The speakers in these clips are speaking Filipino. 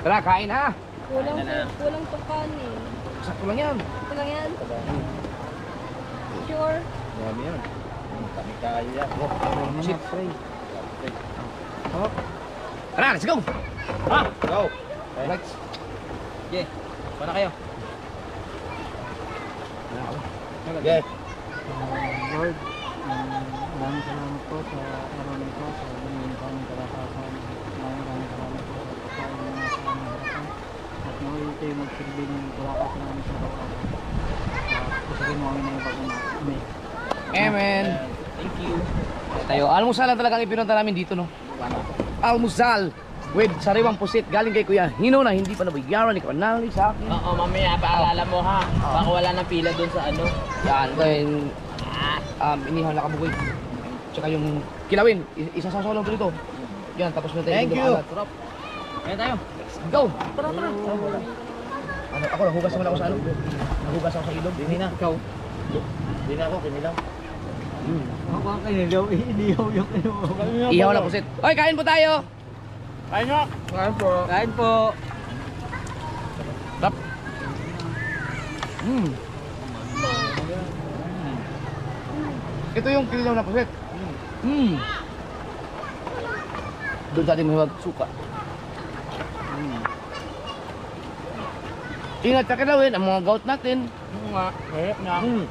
Tara, kain ha. Kulang to kanin. Sakto lang yan. Ito lang yan. Sure. Marami yan. Kami kayo yan. Shit. Tara, let's go. Ha? Go. Right. Okay. Paano kayo? Okay. Lord, maraming salamat po sa araw na ito, sa binigyan po ng kalakasan. Maraming salamat po sa pagkain na nasa aming harapan. At naway kayo magsilbi ng kalakasan namin sa araw-araw. Pusagin mo kami na yung pag-unamin. Amen. Thank you. Tayo, almusal lang talagang ipinunta namin dito, no? Almusal with sariwang pusit galing kay Kuya Hino na hindi pa nabayaran ni Kanali sa akin. Oo, mamaya paalala mo ha. Baka wala nang pila doon sa ano. Yan, then inihaw na kabugoy. Tsaka yung kilawin, isasasolong ko dito. Yan, tapos na tayo. Thank you. Sarap. Kaya tayo. Let's go. Tara. Ano, ako nahugas naman ako sa ano? Nahugas ako sa ilog. Hindi na. Ikaw. Hindi na ako, kinilaw. Ako ang kinilaw, inihaw yung kinilaw. Ihaw na pusit. Oy, kain po tayo. Kain nyo. Kain po. Kain po. Tap. Ito yung kinilaw na pusit. Doon sa ating mahiwag suka. Ingat sa kilawin, ang mga gout natin. Oo nga. Mahirap na. Oh.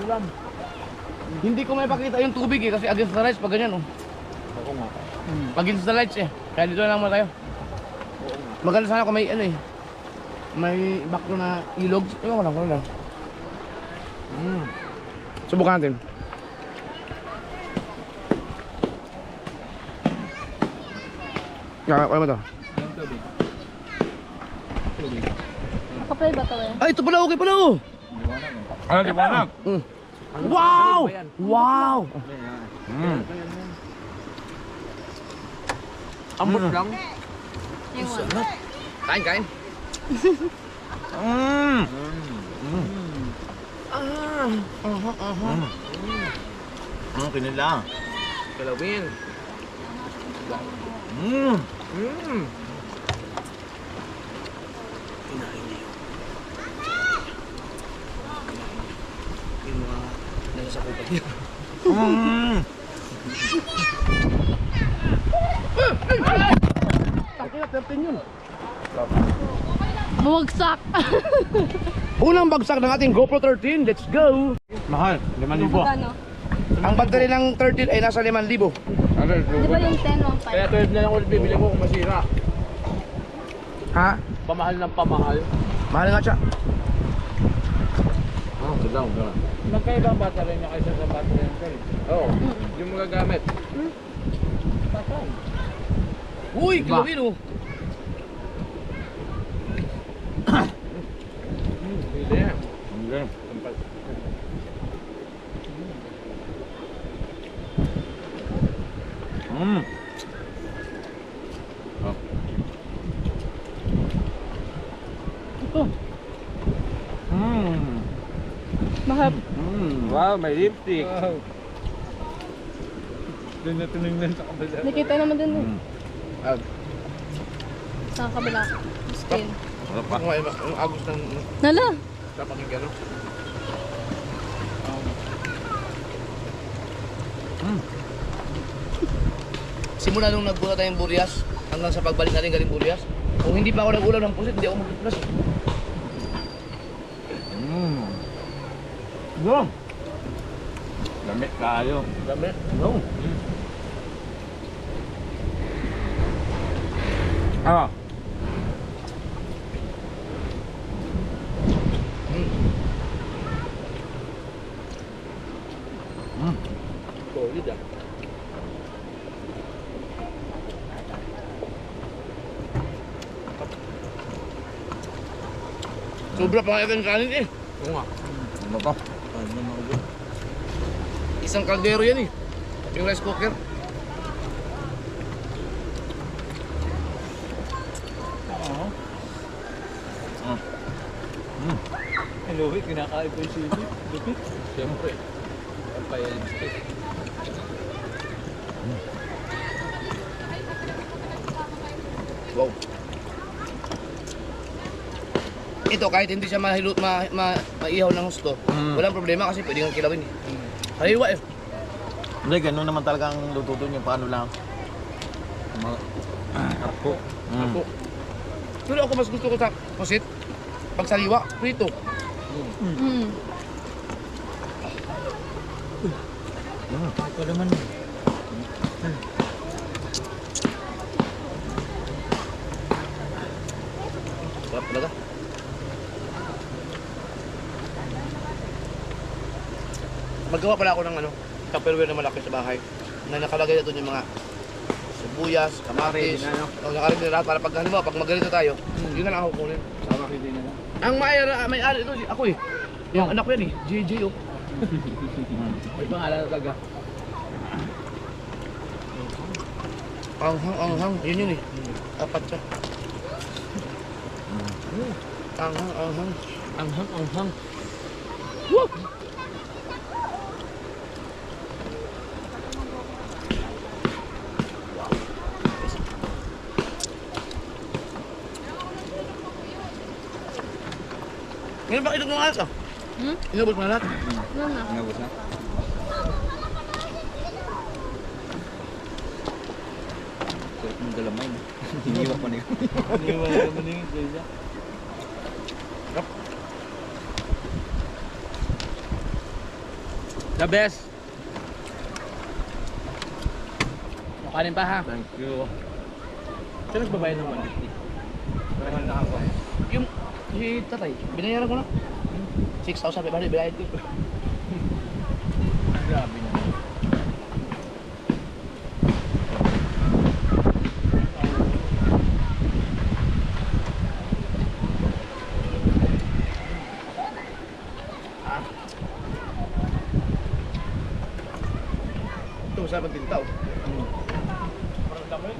Bulam. Hindi ko may pakita yung tubig eh, kasi against the lights pag ganyan oh. Oo nga. Pag against the lights eh. Kaya dito na lang muna tayo. Maganda sana kung may ano eh. May baklo na ilog. Ewan ko lang, kung lang. Subukan natin. Kaya mo to. Nakaplay ba ito eh? Ay, ito pala, okay pala oh. Ano, di ba na? Wow! Wow! Ambot lang. Kain, kain. Ano, kinilaw. Kalawin. Yung mga nagasakupan niya. Takina, 13 yun. Bumagsak. Unang bagsak ng ating GoPro 13. Let's go! Mahal, 5,000. Magkano? Ang battery ng 13 ay nasa 5,000. Di ba yung 10 1 Kaya 12 na lang ulit bibili ko kung masira. Ha? Pamahal ng pamahal. Mahal nga siya. Ganda. Magkaiba ang battery niya kaysa sa battery ng cell. Oo, yung magagamit. Uy, kilawin oh. Hindi yan. Hindi. Ito. Mahal. Wow, may lipstick. Wow. Doon na tinignan sa kabila. Nakita naman din eh. Sa kabila. Skin. Ang agos ng Nala. kapakinggan no? Simula nung nagpunta tayong Burias hanggang sa pagbalik natin galing Burias, kung hindi pa ako nag-ulam ng pusit, hindi ako mag-plus. Go! Damit kayo. Dami. No. Ah. Solid ah. Sobra pa kaya kanin eh. Oo nga. Ano ba? Isang kaldero yan eh. Yung rice cooker. Louie, kinakain ko yung sili. Lupit. Siyempre. Pampay-lipstick. Wow. Ito kahit hindi siya mahilot maihaw ng gusto, walang problema kasi pwede kang kilawin eh. Haliwa eh. Hindi, ganun naman talaga ang luto doon yung paano lang. Apo. Ako. Pero ako mas gusto ko sa pusit, pag saliwa, prito. Mm. Ito naman. Sarap talaga. Maggawa pala ako ng Tupperware na malaki sa bahay. Na nakalagay na doon yung mga sibuyas, kamatis, nakalagay na lahat para pag halimbawa, pag magalito tayo, yun na lang ako kunin. Sama kayo din na. Ang may-ari ito, ako eh. Yung anak ko yan eh, JJ oh. May pangalan talaga. Anghang, yun eh. Apat siya. Anghang. Anghang. Woo! Ngayon ba inog ng alas ah? Inubos mo na lahat? Ano na? Inabot na? Sarap ng galamay na. Hiniwa pa na yun. Hiniwa na naman yun. Kaya. The best! Makanin pa ha? Thank you. Saan nagbabayad ng 150? Parang nakako. Yung si tatay, binayaran ko na. 6,000 pa ba binayad ko? Grabe na. Ito, masarap ang tinta oh. Parang dami.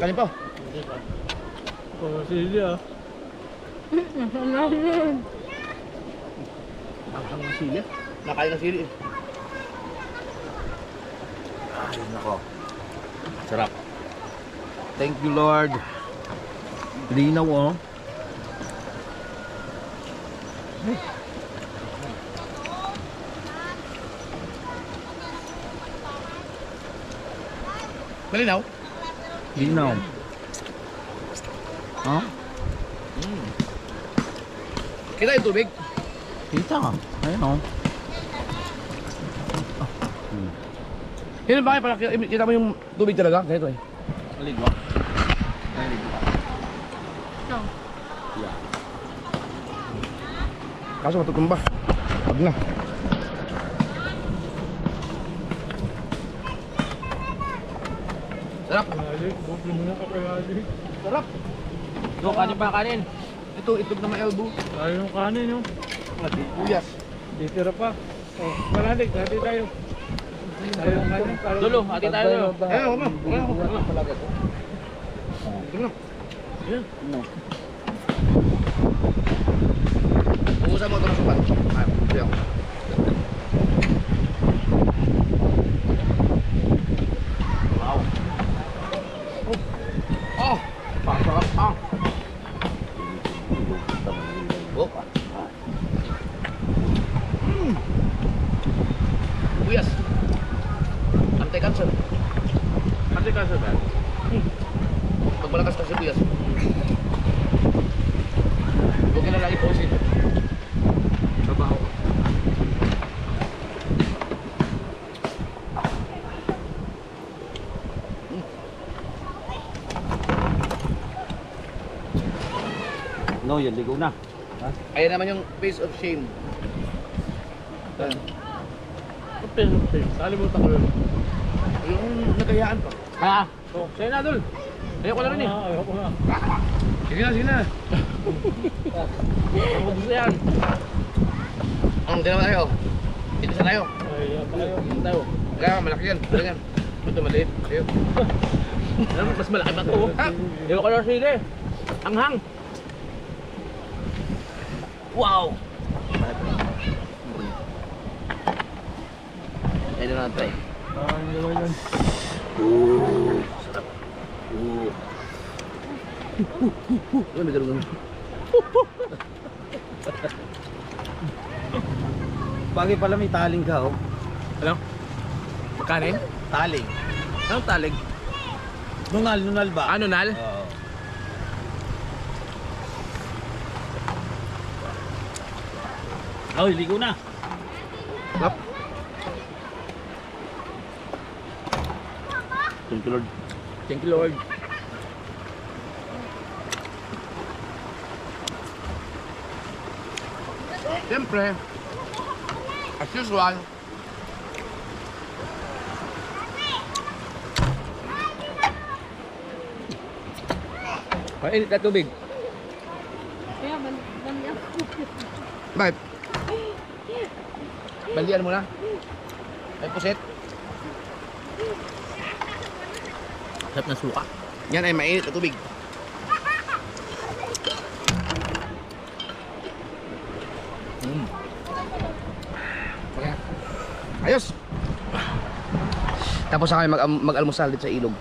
Kanin pa. Oh, sili ah. Masama yun. Ang ng sili. Nakain ng sili eh. Ay, nako. Sarap. Thank you, Lord. Linaw, oh. Malinaw? Linaw. Ha? Kita yung tubig. Kita ka. Ayun, oh. Yun ba kayo pala, kita mo yung tubig talaga? Ganito eh. Maligwa. Maligwa. No. Kaso matutumba. Wag na. Sarap. Bukli mo na kapayali. Sarap. Ito, kanin pa kanin. Ito, itlog na may elbow. Ayaw yung kanin yung. Uyas. Ditira pa. Oh, malalig. Hati tayo. Ayaw yung kanin. Dulo, hati tayo. Eh, wag na. Wag na. Talaga to. Ito na. Yan. No. Ubusan mo ito ng sukat. Ay, ito yan. Wow. Oh. Pasarap ah. Oh. Uyas. Anti-cancer. Hati ka sa ba? Pag malakas ka sibuyas. Huwag ka na lang iposin. Trabaho. No, yan, ligaw na. Ayan naman yung face of shame. Kalimutan ko yun. Yung nagayaan pa. Ha? Oh, sa'yo na, Dol. Ayoko na rin eh. Ayoko na. Sige na, sige na. Ako gusto yan. Hindi naman tayo. Dito sa tayo. Ay, tayo. Tayo. Kaya malaki yan. Malaki yan. Ito maliit. Sa'yo. Mas malaki ba ito? Ha? Ewan ko lang sili. Anghang. Wow! Ayun na natin. Parang gawin yun. Uy, may ganun. Bagay pala may taling ka, oh. Ano? Kanin? Taling. Anong talig? Nunal ba? Ano, nal? Oo. Oh, ligo na. Lap. Thank you, Lord. Thank you, Lord. Siyempre, as usual, Mainit na tubig. Kaya bandi ako. bakit? Baldian mo na. Ay puset. Sarap ng suka. Yan ay mainit na tubig. Okay. Ayos! Tapos na kami mag-almusal dito sa ilog.